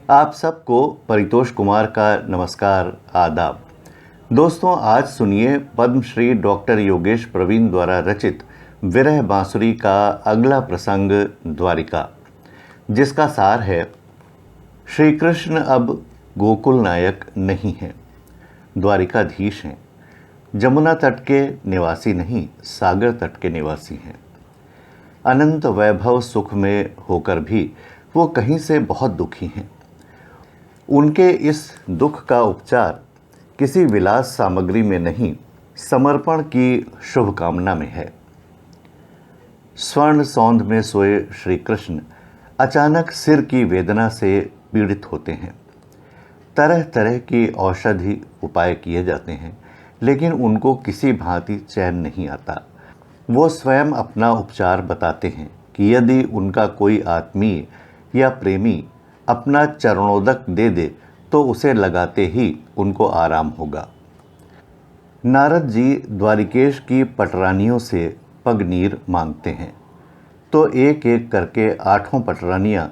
आप सबको परितोष कुमार का नमस्कार, आदाब। दोस्तों, आज सुनिए पद्मश्री डॉक्टर योगेश प्रवीण द्वारा रचित विरह बांसुरी का अगला प्रसंग द्वारिका, जिसका सार है श्री कृष्ण अब गोकुल नायक नहीं हैं, द्वारिकाधीश हैं। जमुना तट के निवासी नहीं, सागर तट के निवासी हैं। अनंत वैभव सुख में होकर भी वो कहीं से बहुत दुखी हैं। उनके इस दुख का उपचार किसी विलास सामग्री में नहीं, समर्पण की शुभकामना में है। स्वर्ण सौंध में सोए श्री कृष्ण अचानक सिर की वेदना से पीड़ित होते हैं। तरह तरह की औषधि उपाय किए जाते हैं, लेकिन उनको किसी भांति चैन नहीं आता। वो स्वयं अपना उपचार बताते हैं कि यदि उनका कोई आत्मीय या प्रेमी अपना चरणोदक दे दे तो उसे लगाते ही उनको आराम होगा। नारद जी द्वारिकेश की पटरानियों से पगनीर मांगते हैं, तो एक एक करके 8 पटरानियाँ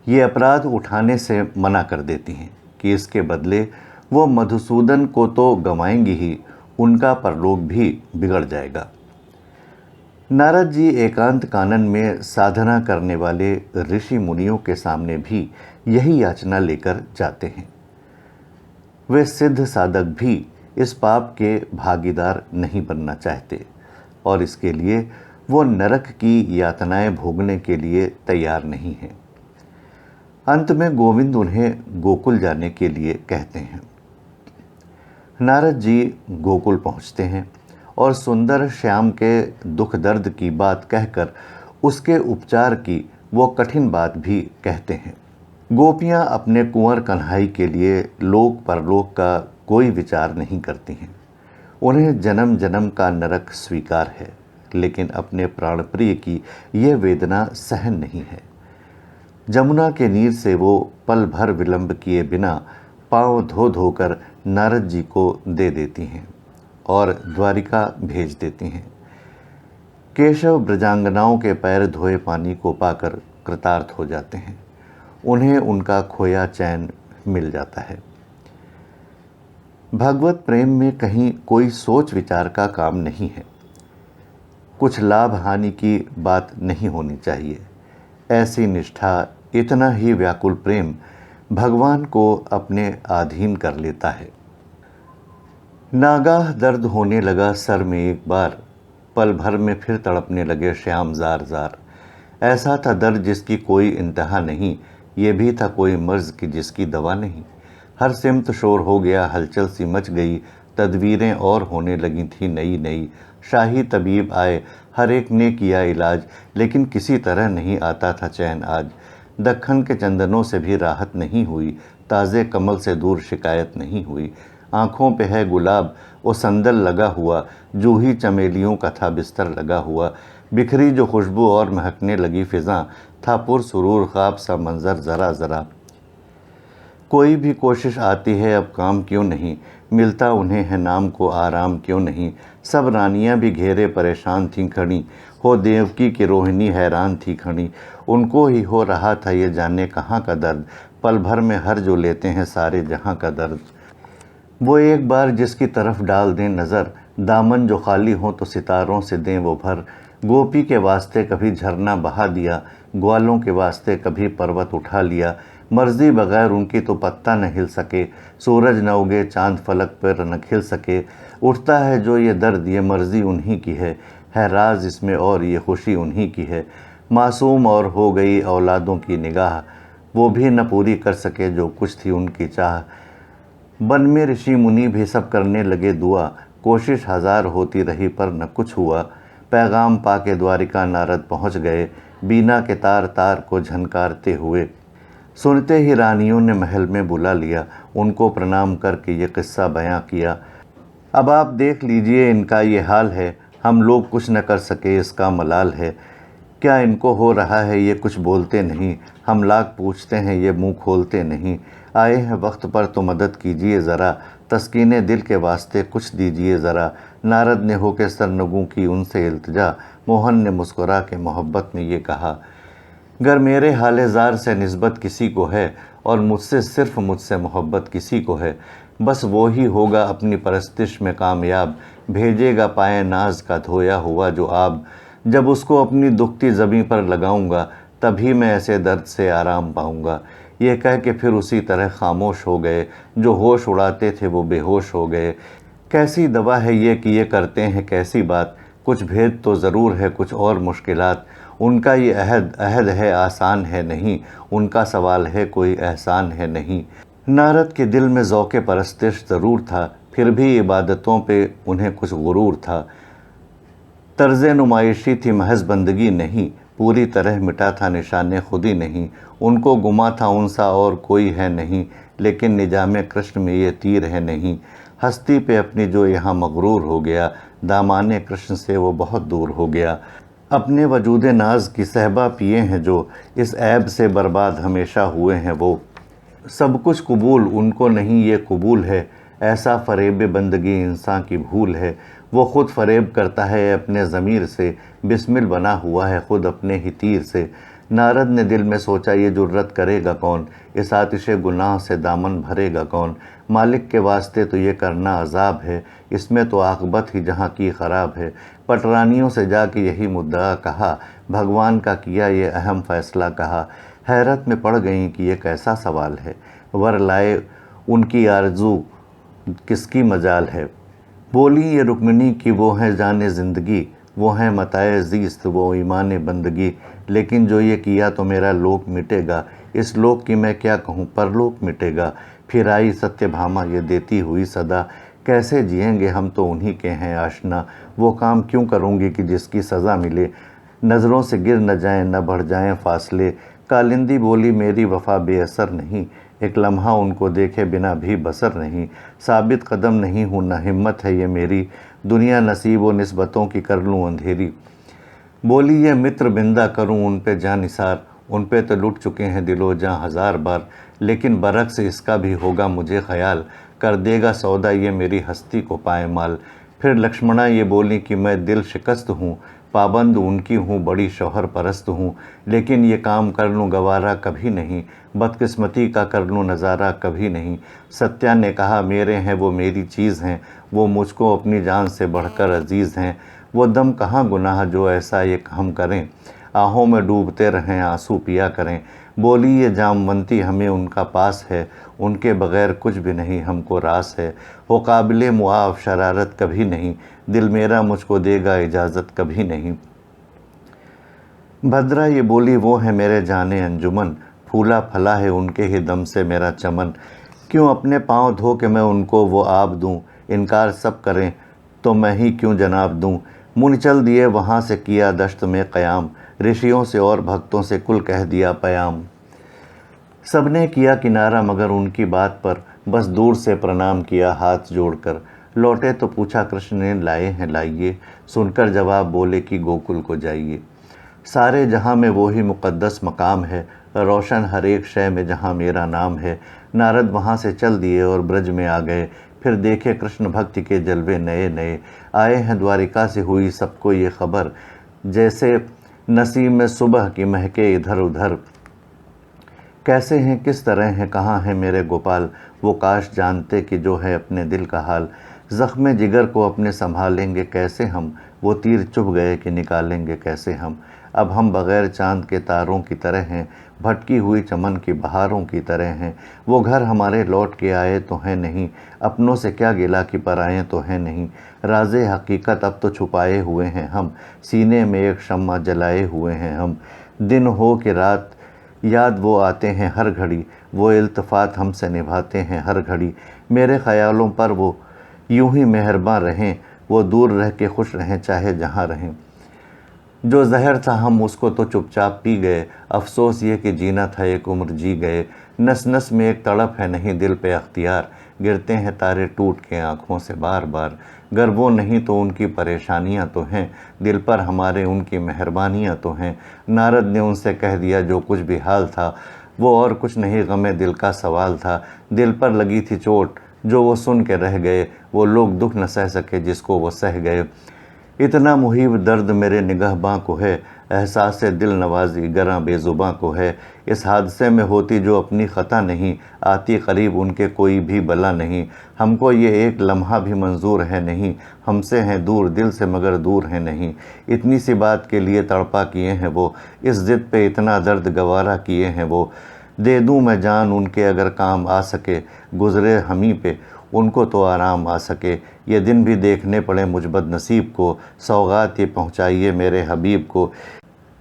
ये अपराध उठाने से मना कर देती हैं कि इसके बदले वो मधुसूदन को तो गंवाएंगी ही, उनका परलोक भी बिगड़ जाएगा। नारद जी एकांत कानन में साधना करने वाले ऋषि मुनियों के सामने भी यही याचना लेकर जाते हैं। वे सिद्ध साधक भी इस पाप के भागीदार नहीं बनना चाहते और इसके लिए वो नरक की यातनाएं भोगने के लिए तैयार नहीं हैं। अंत में गोविंद उन्हें गोकुल जाने के लिए कहते हैं। नारद जी गोकुल पहुंचते हैं और सुंदर श्याम के दुख दर्द की बात कहकर उसके उपचार की वो कठिन बात भी कहते हैं। गोपियाँ अपने कुंवर कन्हई के लिए लोक परलोक का कोई विचार नहीं करती हैं। उन्हें जन्म जन्म का नरक स्वीकार है, लेकिन अपने प्राणप्रिय की यह वेदना सहन नहीं है। जमुना के नीर से वो पल भर विलंब किए बिना पाँव धो धोकर नारद जी को दे देती हैं और द्वारिका भेज देती हैं। केशव ब्रजांगनाओं के पैर धोए पानी को पाकर कृतार्थ हो जाते हैं। उन्हें उनका खोया चैन मिल जाता है। भगवत प्रेम में कहीं कोई सोच विचार का काम नहीं है। कुछ लाभ हानि की बात नहीं होनी चाहिए। ऐसी निष्ठा, इतना ही व्याकुल प्रेम भगवान को अपने अधीन कर लेता है। नागाह दर्द होने लगा सर में एक बार, पल भर में फिर तड़पने लगे श्याम जार जार। ऐसा था दर्द जिसकी कोई इंतहा नहीं, ये भी था कोई मर्ज की जिसकी दवा नहीं। हर सिमत शोर हो गया, हलचल सी मच गई, तदवीरें और होने लगी थी नई नई। शाही तबीब आए, हर एक ने किया इलाज, लेकिन किसी तरह नहीं आता था चैन आज। दक्खन के चंदनों से भी राहत नहीं हुई, ताज़े कमल से दूर शिकायत नहीं हुई। आँखों पे है गुलाब वो संदल लगा हुआ, जूही चमेलियों का था बिस्तर लगा हुआ। बिखरी जो खुशबू और महकने लगी फिज़ां, था पुरसुरूर ख्वाब सा मंजर ज़रा ज़रा। कोई भी कोशिश आती है अब काम क्यों नहीं, मिलता उन्हें है नाम को आराम क्यों नहीं। सब रानियां भी घेरे परेशान थीं खड़ी, हो देवकी की रोहिणी हैरान थी खड़ी। उनको ही हो रहा था ये जाने कहाँ का दर्द, पल भर में हर जो लेते हैं सारे जहाँ का दर्द। वो एक बार जिसकी तरफ डाल दें नज़र, दामन जो खाली हो तो सितारों से दें वो भर। गोपी के वास्ते कभी झरना बहा दिया, ग्वालों के वास्ते कभी पर्वत उठा लिया। मर्जी बगैर उनकी तो पत्ता न हिल सके, सूरज न उगे चांद फलक पर न खिल सके। उठता है जो ये दर्द ये मर्जी उन्हीं की है राज इसमें और ये खुशी उन्हीं की है। मासूम और हो गई औलादों की निगाह, वो भी न पूरी कर सके जो कुछ थी उनकी चाह। वन में ऋषि मुनि भी सब करने लगे दुआ, कोशिश हजार होती रही पर न कुछ हुआ। पैगाम पाके द्वारिका नारद पहुँच गए, बीना के तार तार को झनकारते हुए। सुनते ही रानियों ने महल में बुला लिया, उनको प्रणाम करके ये किस्सा बयां किया। अब आप देख लीजिए इनका ये हाल है, हम लोग कुछ न कर सके इसका मलाल है। क्या इनको हो रहा है ये कुछ बोलते नहीं, हम लाख पूछते हैं ये मुंह खोलते नहीं। आए हैं वक्त पर तो मदद कीजिए ज़रा, तस्कीने दिल के वास्ते कुछ दीजिए ज़रा। नारद ने होके सरनगू की उनसे इल्तिजा, मोहन ने मुस्कुरा के मोहब्बत में ये कहा। गर मेरे हालेजार से निस्बत किसी को है और मुझसे सिर्फ मुझसे मोहब्बत किसी को है, बस वो ही होगा अपनी परस्तिश में कामयाब, भेजेगा पाए नाज का धोया हुआ जो आब। जब उसको अपनी दुखती ज़मीं पर लगाऊंगा, तभी मैं ऐसे दर्द से आराम पाऊंगा। ये कह के फिर उसी तरह खामोश हो गए। जो होश उड़ाते थे वो बेहोश हो गए। कैसी दवा है ये कि ये करते हैं कैसी बात, कुछ भेद तो ज़रूर है कुछ और मुश्किलात। उनका ये अहद है आसान है नहीं, उनका सवाल है कोई एहसान है नहीं। नारद के दिल में ज़ौक़े परस्तिश ज़रूर था, फिर भी इबादतों पे उन्हें कुछ गुरूर था। तर्ज़ नुमाइशी थी महज़ बंदगी नहीं, पूरी तरह मिटा था निशाने खुदी नहीं। उनको गुमा था उनसा और कोई है नहीं, लेकिन निजामे कृष्ण में ये तीर है नहीं। हस्ती पे अपनी जो यहाँ मगरूर हो गया, दामाने कृष्ण से वो बहुत दूर हो गया। अपने वजूद नाज की सहबा पिए हैं जो, इस ऐब से बर्बाद हमेशा हुए हैं वो। सब कुछ कबूल उनको नहीं ये कबूल है, ऐसा फ़रेब बंदगी इंसान की भूल है। वो ख़ुद फ़रेब करता है अपने ज़मीर से, बिस्मिल बना हुआ है ख़ुद अपने ही तीर से। नारद ने दिल में सोचा ये जुर्रत करेगा कौन, इस आतिशे गुनाह से दामन भरेगा कौन। मालिक के वास्ते तो ये करना अजाब है, इसमें तो आक़िबत ही जहाँ की ख़राब है। पटरानियों से जाके यही मुद्दा कहा, भगवान का किया ये अहम फ़ैसला कहा। हैरत में पड़ गईं कि ये कैसा सवाल है, वर लाए उनकी आरज़ू किसकी मजाल है। बोली ये रुक्मिनी कि वो हैं जाने ज़िंदगी, वो हैं मताए ज़ीस्त वो ईमान बंदगी। लेकिन जो ये किया तो मेरा लोक मिटेगा, इस लोक की मैं क्या कहूँ परलोक मिटेगा। फिर आई सत्यभामा ये देती हुई सदा, कैसे जिएंगे हम तो उन्हीं के हैं आशना। वो काम क्यों करूँगी कि जिसकी सज़ा मिले, नज़रों से गिर न जाएं न बढ़ जाएं फासले। कालिंदी बोली मेरी वफ़ा बेअसर नहीं, एक लम्हा उनको देखे बिना भी बसर नहीं। साबित कदम नहीं हूँ न हिम्मत है ये मेरी, दुनिया नसीब व निस्बतों की कर लूँ अंधेरी। बोली ये मित्र बिंदा करूँ उन पे जान निसार, उन पे तो लुट चुके हैं दिलो जां हज़ार बार। लेकिन बरक्स इसका भी होगा मुझे ख़याल, कर देगा सौदा ये मेरी हस्ती को पाए माल। फिर लक्ष्मणा ये बोली कि मैं दिल शिकस्त हूँ, पाबंद उनकी हूँ बड़ी शौहर परस्त हूँ। लेकिन ये काम कर लूँ गवारा कभी नहीं, बदकिस्मती का कर लूँ नज़ारा कभी नहीं। सत्या ने कहा मेरे हैं वो मेरी चीज़ हैं, वो मुझको अपनी जान से बढ़कर अजीज़ हैं। वो दम कहाँ गुनाह जो ऐसा ये हम करें, आहों में डूबते रहें आंसू पिया करें। बोली ये जामवंती हमें उनका पास है, उनके बग़ैर कुछ भी नहीं हमको रास है। वो काबिल मुआफ़ शरारत कभी नहीं, दिल मेरा मुझको देगा इजाज़त कभी नहीं। भद्रा ये बोली वो है मेरे जाने अंजुमन, फूला फला है उनके ही दम से मेरा चमन। क्यों अपने पाँव धो के मैं उनको वो आब दूँ, इनकार सब करें तो मैं ही क्यों जनाब दूँ। मुन चल दिए वहाँ से किया दश्त में क़याम, ऋषियों से और भक्तों से कुल कह दिया पयाम। सबने किया किनारा मगर उनकी बात पर, बस दूर से प्रणाम किया हाथ जोड़कर। लौटे तो पूछा कृष्ण ने लाए हैं लाइए, सुनकर जवाब बोले कि गोकुल को जाइए। सारे जहाँ में वो ही मुक़द्दस मकाम है, रोशन हर एक शय में जहाँ मेरा नाम है। नारद वहाँ से चल दिए और ब्रज में आ गए, फिर देखे कृष्ण भक्ति के जलवे नए नए। आए हैं द्वारिका से हुई सबको ये खबर, जैसे नसीम में सुबह की महके इधर उधर। कैसे हैं किस तरह हैं कहाँ हैं मेरे गोपाल, वो काश जानते कि जो है अपने दिल का हाल। ज़ख्म जिगर को अपने संभालेंगे कैसे हम, वो तीर चुभ गए कि निकालेंगे कैसे हम। अब हम बग़ैर चाँद के तारों की तरह हैं, भटकी हुई चमन की बहारों की तरह हैं। वो घर हमारे लौट के आए तो हैं नहीं, अपनों से क्या गिला कि पराए तो हैं नहीं। राज़े हकीकत अब तो छुपाए हुए हैं हम, सीने में एक शम्मा जलाए हुए हैं हम। दिन हो कि रात याद वो आते हैं हर घड़ी, वो इल्तफ़ात हमसे निभाते हैं हर घड़ी। मेरे ख़यालों पर वो यूं ही मेहरबान रहें, वो दूर रह के खुश रहें चाहे जहाँ रहें। जो जहर था हम उसको तो चुपचाप पी गए, अफसोस ये कि जीना था एक उम्र जी गए। नस नस में एक तड़प है नहीं दिल पे अख्तियार, गिरते हैं तारे टूट के आँखों से बार बार। गर वो नहीं तो उनकी परेशानियाँ तो हैं, दिल पर हमारे उनकी मेहरबानियाँ तो हैं। नारद ने उनसे कह दिया जो कुछ भी हाल था, वो और कुछ नहीं गमे दिल का सवाल था। दिल पर लगी थी चोट जो वो सुन के रह गए, वो लोग दुख न सह सके जिसको वो सह गए। इतना मुहीब दर्द मेरे निगहबां को है, एहसास दिल नवाजी गरां बेज़ुबां को है। इस हादसे में होती जो अपनी ख़ता नहीं, आती करीब उनके कोई भी बला नहीं। हमको ये एक लम्हा भी मंजूर है नहीं, हमसे हैं दूर दिल से मगर दूर है नहीं। इतनी सी बात के लिए तड़पा किए हैं वो, इस ज़िद पे इतना दर्द गवारा किए हैं वो। दे दूँ मैं जान उनके अगर काम आ सके, गुज़रे हमी पे उनको तो आराम आ सके। ये दिन भी देखने पड़े मुझ बदनसीब को, सौगात ये पहुँचाइए मेरे हबीब को।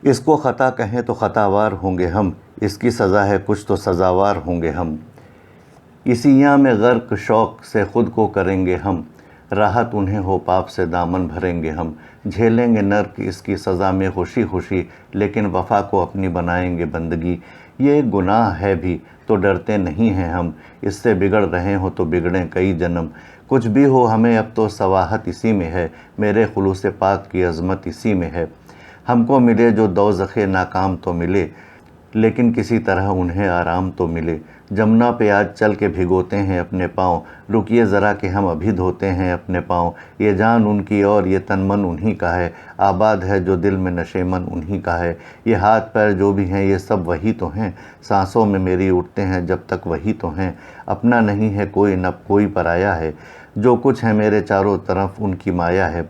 इसको ख़ता कहें तो ख़तावार होंगे हम, इसकी सज़ा है कुछ तो सज़ावार होंगे हम। इसियाँ में गर्क शौक़ से ख़ुद को करेंगे हम, राहत उन्हें हो पाप से दामन भरेंगे हम। झेलेंगे नर्क इसकी सज़ा में खुशी खुशी, लेकिन वफ़ा को अपनी बनाएंगे बंदगी। ये एक गुनाह है भी तो डरते नहीं हैं हम, इससे बिगड़ रहे हो तो बिगड़ें कई जन्म। कुछ भी हो हमें अब तो सवाहत इसी में है, मेरे खुलूस पाक की अज़मत इसी में है। हमको मिले जो दौज़ख़े नाकाम तो मिले, लेकिन किसी तरह उन्हें आराम तो मिले। जमुना पे आज चल के भिगोते हैं अपने पाँव, रुकिए ज़रा कि हम अभी धोते हैं अपने पाँव। ये जान उनकी और ये तन मन उन्हीं का है, आबाद है जो दिल में नशेमन उन्हीं का है। ये हाथ पैर जो भी हैं ये सब वही तो हैं, सांसों में मेरी उठते हैं जब तक वही तो हैं। अपना नहीं है कोई न कोई पराया है, जो कुछ है मेरे चारों तरफ उनकी माया है।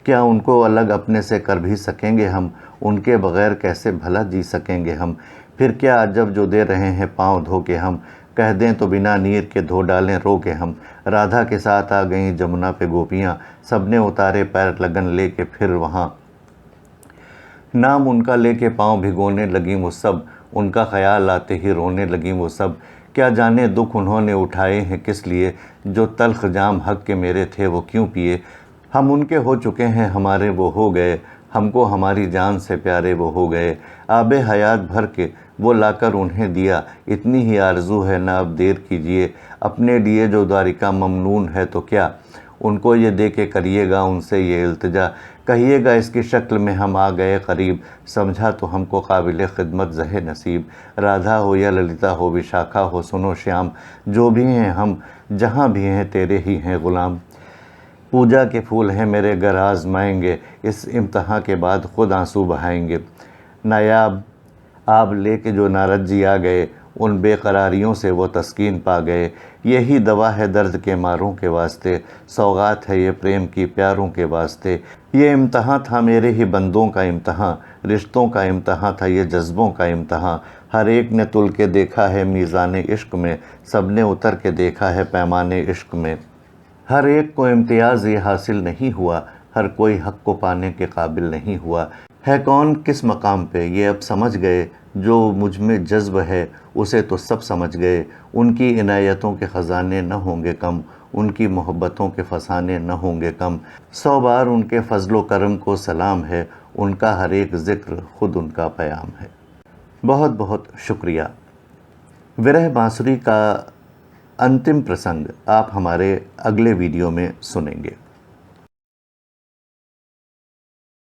क्या उनको अलग अपने से कर भी सकेंगे हम, उनके बग़ैर कैसे भला जी सकेंगे हम। फिर क्या अजब जो दे रहे हैं पाँव धो के हम, कह दें तो बिना नीर के धो डालें रो के हम। राधा के साथ आ गईं जमुना पे गोपियाँ, सबने उतारे पैर लगन ले के फिर वहाँ। नाम उनका लेके पाँव भिगोने लगी वो सब, उनका ख्याल आते ही रोने लगी वो सब। क्या जाने दुख उन्होंने उठाए हैं किस लिए, जो तल्ख जाम हक के मेरे थे वो क्यों पिए। हम उनके हो चुके हैं हमारे वो हो गए, हमको हमारी जान से प्यारे वो हो गए। आबे हयात भर के वो लाकर उन्हें दिया, इतनी ही आरज़ू है ना अब देर कीजिए। अपने लिए जो द्वारिका ममनून है तो क्या, उनको ये दे के करिएगा उनसे ये इल्तिजा। कहिएगा इसकी शक्ल में हम आ गए करीब, समझा तो हमको काबिल खिदमत ज़हे नसीब। राधा हो या ललिता हो विशाखा हो सुनो श्याम, जो भी हैं हम जहाँ भी हैं तेरे ही हैं ग़ुलाम। पूजा के फूल हैं मेरे घर आजमाएंगे, इस इम्तहान के बाद ख़ुद आंसू बहाएंगे। नायाब आब लेके जो नारद जी आ गए, उन बेकरारियों से वो तस्कीन पा गए। यही दवा है दर्द के मारों के वास्ते, सौगात है ये प्रेम की प्यारों के वास्ते। ये इम्तहान था मेरे ही बंदों का इम्तहान, रिश्तों का इम्तहान था ये जज्बों का इम्तहान। हर एक ने तुल के देखा है मीज़ान इश्क में, सब ने उतर के देखा है पैमाने इश्क में। हर एक को इम्तियाज़ ये हासिल नहीं हुआ, हर कोई हक़ को पाने के काबिल नहीं हुआ। है कौन किस मकाम पे ये अब समझ गए, जो मुझ में जज्ब है उसे तो सब समझ गए। उनकी इनायतों के ख़जाने न होंगे कम, उनकी मोहब्बतों के फसाने न होंगे कम। 100 बार उनके फ़ज़्ल करम को सलाम है, उनका हर एक ज़िक्र ख़ुद उनका क़याम है। बहुत बहुत शुक्रिया। विरह बांसुरी का अंतिम प्रसंग आप हमारे अगले वीडियो में सुनेंगे।